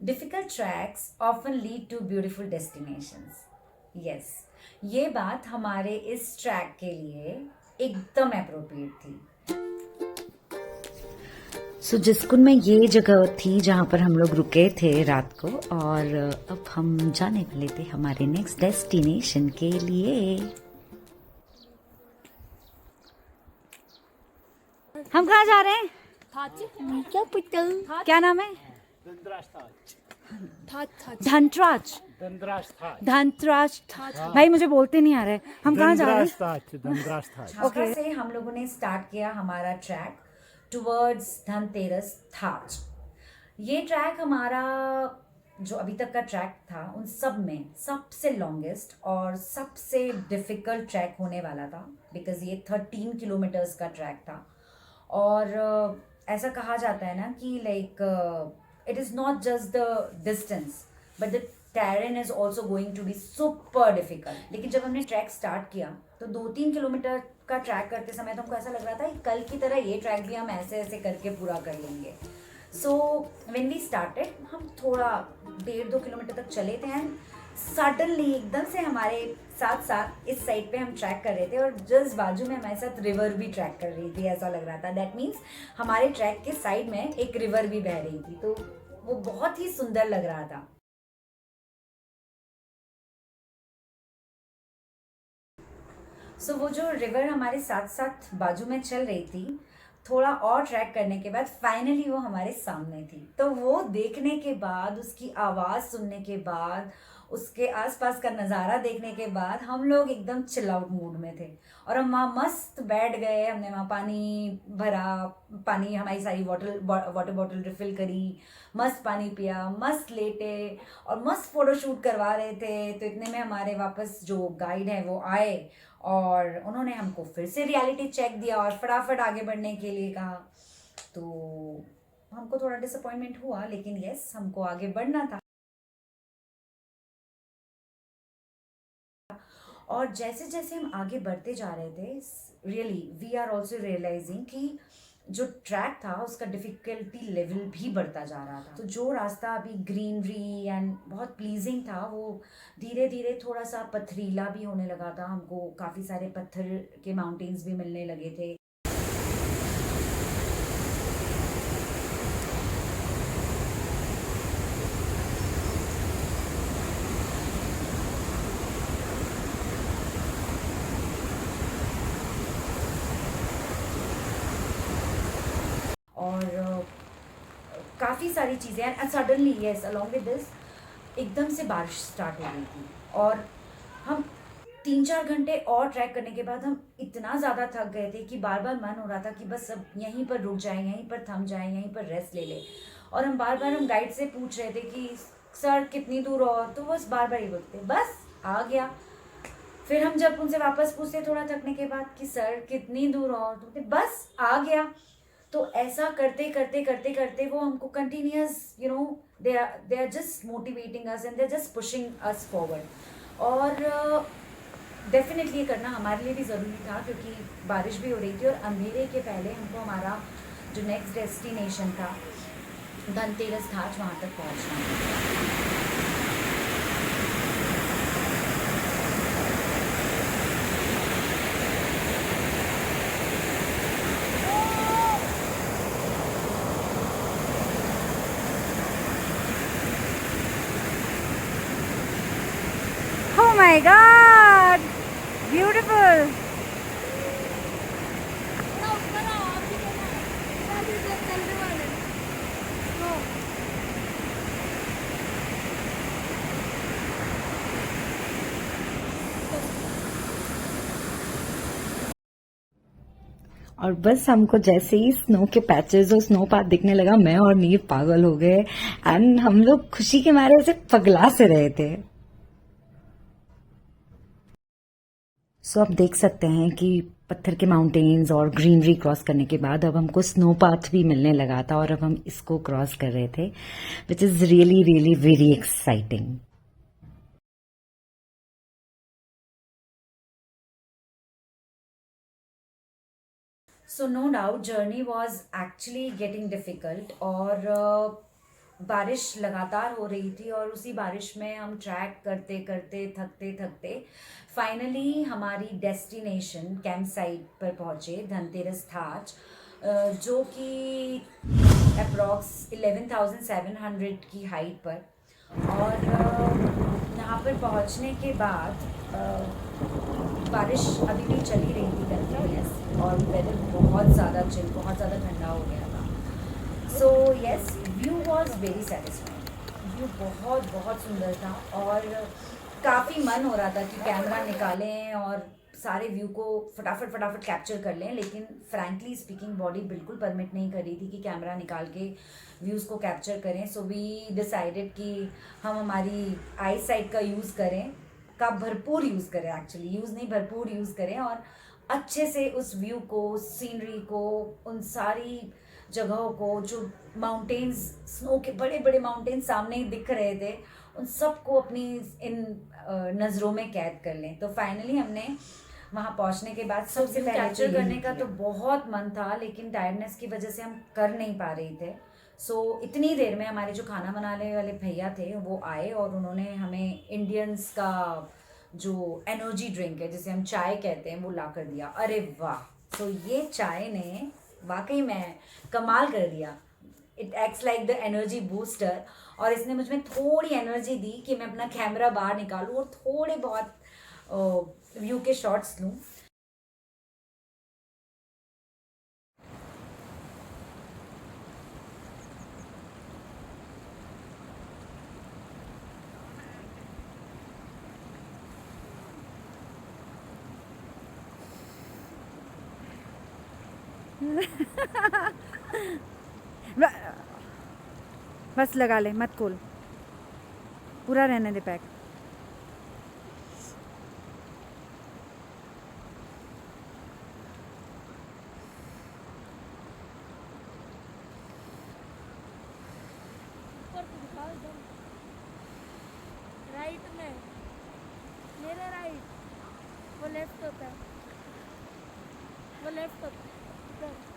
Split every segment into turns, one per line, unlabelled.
Difficult tracks often lead to beautiful destinations. Yes, ये बात हमारे इस ट्रैक के लिए एकदम अप्रोप्रिएट थी। सो जिसकुन में ये जगह थी जहाँ पर हम लोग रुके थे रात को, और अब हम जाने वाले थे हमारे नेक्स्ट डेस्टिनेशन के लिए। हम कहाँ जा रहे हैं? क्या नाम है? धनराज। धनराज। भाई मुझे बोलते नहीं आ रहे। हम कहाँ जा रहे हैं? ओके से हम लोगों ने स्टार्ट किया हमारा ट्रैक टुवर्ड्स धनतेरस थाज। ये ट्रैक हमारा जो अभी तक का ट्रैक था उन सब में सबसे लॉन्गेस्ट और सबसे डिफिकल्ट ट्रैक होने वाला था, बिकॉज ये 13 किलोमीटर्स का ट्रैक था। और ऐसा कहा जाता है ना कि like it is not just the distance but the terrain is also going to be super difficult. लेकिन जब हमने ट्रैक स्टार्ट किया तो 2-3 किलोमीटर का ट्रैक करते समय तो हमको ऐसा लग रहा था कि कल की तरह ये ट्रैक भी हम ऐसे ऐसे करके पूरा कर लेंगे। सो व्हेन वी स्टार्टेड हम थोड़ा 1.5-2 किलोमीटर तक चले थे एंड सडनली एकदम से हमारे साथ साथ इस साइड पे हम ट्रैक कर रहे थे और जस्ट बाजू में हमारे साथ रिवर भी ट्रैक कर रही थी, ऐसा लग रहा था। दैट मीन्स हमारे ट्रैक के साइड में एक रिवर भी बह रही थी, तो वो बहुत ही सुंदर लग रहा था। सो वो जो रिवर हमारे साथ साथ बाजू में चल रही थी, थोड़ा और ट्रैक करने के बाद फाइनली वो हमारे सामने थी। तो वो देखने के बाद, उसकी आवाज़ सुनने के बाद, उसके आसपास का नज़ारा देखने के बाद हम लोग एकदम चिल आउट मूड में थे और हम वहाँ मस्त बैठ गए। हमने वहाँ पानी भरा, पानी हमारी सारी वाटर बॉटल रिफिल करी, मस्त पानी पिया, मस्त लेटे और मस्त फोटो शूट करवा रहे थे। तो इतने में हमारे वापस जो गाइड है वो आए और उन्होंने हमको फिर से रियलिटी चेक दिया और फटाफट आगे बढ़ने के लिए कहा। तो हमको थोड़ा डिसअपॉइंटमेंट हुआ, लेकिन यस हमको आगे बढ़ना था। और जैसे जैसे हम आगे बढ़ते जा रहे थे, really we are also realizing कि जो ट्रैक था उसका डिफ़िकल्टी लेवल भी बढ़ता जा रहा था। तो जो रास्ता अभी ग्रीनरी एंड बहुत प्लीजिंग था वो धीरे धीरे थोड़ा सा पथरीला भी होने लगा था। हमको काफ़ी सारे पत्थर के माउंटेन्स भी मिलने लगे थे। और काफ़ी सारी चीज़ें and suddenly yes along with this एकदम से बारिश स्टार्ट हो गई थी और हम 3-4 घंटे और ट्रैक करने के बाद हम इतना ज़्यादा थक गए थे कि बार बार मन हो रहा था कि बस अब यहीं पर रुक जाएं, यहीं पर थम जाएं, यहीं पर रेस्ट ले लें। और हम बार बार हम गाइड से पूछ रहे थे कि सर कितनी दूर और, तो बस बार बार ये बोलते बस आ गया। फिर हम जब उनसे वापस पूछते थोड़ा थकने के बाद कि सर कितनी दूर और, तो बस आ गया। तो ऐसा करते करते करते करते वो हमको continuous they are just motivating us and they are just pushing us forward. और डेफिनेटली ये करना हमारे लिए भी ज़रूरी था क्योंकि बारिश भी हो रही थी और अंधेरे के पहले हमको हमारा जो नेक्स्ट डेस्टिनेशन था धनतेरस घाट वहाँ तक पहुँचना था। Oh my God! Beautiful! और बस हमको जैसे ही स्नो के पैचेस और स्नो पाथ दिखने लगा, मैं और नीव पागल हो गए एंड हम लोग खुशी के मारे ऐसे पगला से रहे थे। सो आप देख सकते हैं कि पत्थर के माउंटेन्स और ग्रीनरी क्रॉस करने के बाद अब हमको स्नो पाथ भी मिलने लगा था और अब हम इसको क्रॉस कर रहे थे, which is really really very exciting. So no doubt journey was actually getting difficult और बारिश लगातार हो रही थी और उसी बारिश में हम ट्रैक करते करते थकते थकते फाइनली हमारी डेस्टिनेशन कैंप साइट पर पहुँचे, धनतेरस थाच, जो कि अप्रॉक्स 11,700 की हाइट पर। और यहाँ पर पहुँचने के बाद बारिश अभी भी चली रही थी कंटिन्यूस और वेदर बहुत ज़्यादा चिल, बहुत ज़्यादा ठंडा हो गया था। So yes, view was very satisfying. View बहुत बहुत सुंदर था और काफ़ी मन हो रहा था कि कैमरा निकालें और सारे व्यू को फटाफट फटाफट कैप्चर कर लें, लेकिन फ्रैंकली स्पीकिंग बॉडी बिल्कुल परमिट नहीं कर रही थी कि कैमरा निकाल के व्यूज़ को कैप्चर करें। सो वी डिसाइडेड कि हम हमारी आई साइट का यूज़ करें, का भरपूर यूज़ करें, एक्चुअली यूज़ नहीं भरपूर यूज़ करें और अच्छे से उस व्यू को, सीनरी को, उन सारी जगहों को, जो माउंटेन्स, स्नो के बड़े बड़े माउंटेन्स सामने ही दिख रहे थे, उन सबको अपनी इन नज़रों में कैद कर लें। तो फाइनली हमने वहाँ पहुँचने के बाद सबसे पहले कैप्चर करने का तो बहुत मन था, लेकिन टायर्डनेस की वजह से हम कर नहीं पा रहे थे। सो इतनी देर में हमारे जो खाना बनाने वाले भैया थे वो आए और उन्होंने हमें इंडियंस का जो एनर्जी ड्रिंक है, जिसे हम चाय कहते हैं, वो ला कर दिया। अरे वाह! तो ये चाय ने वाकई में कमाल कर दिया। It acts like the energy booster और इसने मुझ में थोड़ी एनर्जी दी कि मैं अपना कैमरा बाहर निकालूं और थोड़े बहुत व्यू के शॉट्स लूं। बस लगा ले, मत खोल, पूरा रहने दे पैक।
राइट में, मेरे राइट, वो लेफ्ट होता है, वो लेफ्ट होता है इधर।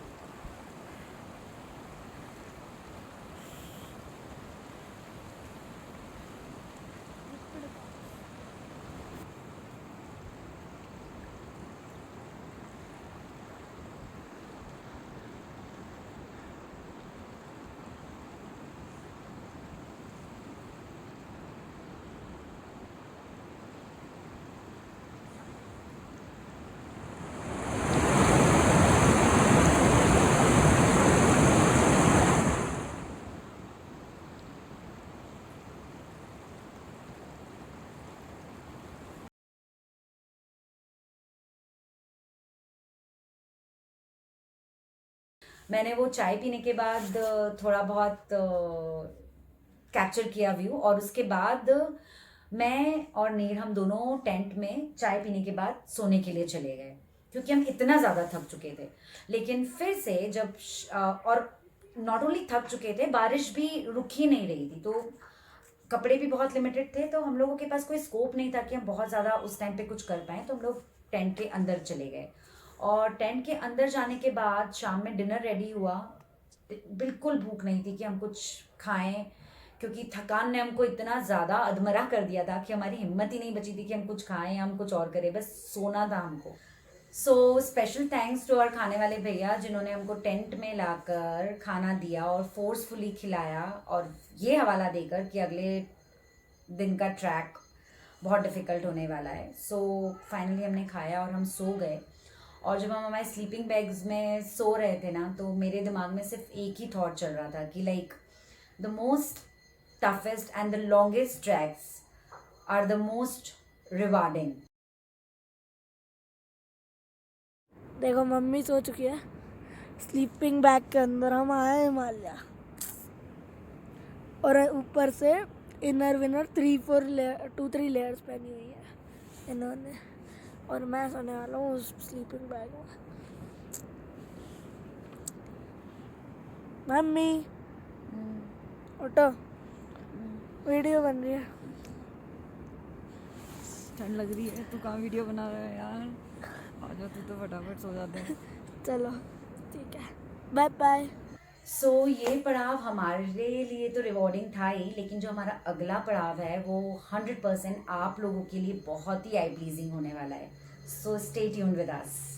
मैंने वो चाय पीने के बाद थोड़ा बहुत कैप्चर किया व्यू और उसके बाद मैं और नीर, हम दोनों टेंट में चाय पीने के बाद सोने के लिए चले गए, क्योंकि हम इतना ज़्यादा थक चुके थे। लेकिन फिर से जब और नॉट ओनली थक चुके थे, बारिश भी रुक ही नहीं रही थी, तो कपड़े भी बहुत लिमिटेड थे, तो हम लोगों के पास कोई स्कोप नहीं था कि हम बहुत ज़्यादा उस टाइम पे कुछ कर पाएँ। तो हम लोग टेंट के अंदर चले गए और टेंट के अंदर जाने के बाद शाम में डिनर रेडी हुआ। बिल्कुल भूख नहीं थी कि हम कुछ खाएं, क्योंकि थकान ने हमको इतना ज़्यादा अधमरा कर दिया था कि हमारी हिम्मत ही नहीं बची थी कि हम कुछ खाएं या हम कुछ और करें, बस सोना था हमको। सो स्पेशल थैंक्स टू और खाने वाले भैया, जिन्होंने हमको टेंट में लाकर खाना दिया और फोर्सफुली खिलाया, और ये हवाला देकर कि अगले दिन का ट्रैक बहुत डिफ़िकल्ट होने वाला है। सो फाइनली हमने खाया और हम सो गए। और जब हम हमारे स्लीपिंग बैग्स में सो रहे थे ना, तो मेरे दिमाग में सिर्फ एक ही थॉट चल रहा था कि like the most toughest and the longest tracks are the most rewarding.
देखो मम्मी सो चुकी है स्लीपिंग बैग के अंदर, हम आए हिमालय और ऊपर से इनर विनर 2-3 लेयर्स पहनी हुई है इन्होंने, और मैं सोने वाला हूँ उस स्लीपिंग बैग में। मम्मी उठो, वीडियो बन रही है।
ठंड लग रही है, तू कहाँ वीडियो बना रहा है यार? आ जा, तू तो फटाफट सो जाते हैं।
चलो ठीक है, बाय बाय।
सो ये पड़ाव हमारे लिए तो रिवॉर्डिंग था ही, लेकिन जो हमारा अगला पड़ाव है वो 100% आप लोगों के लिए बहुत ही आई प्लीजिंग होने वाला है. So stay tuned with us.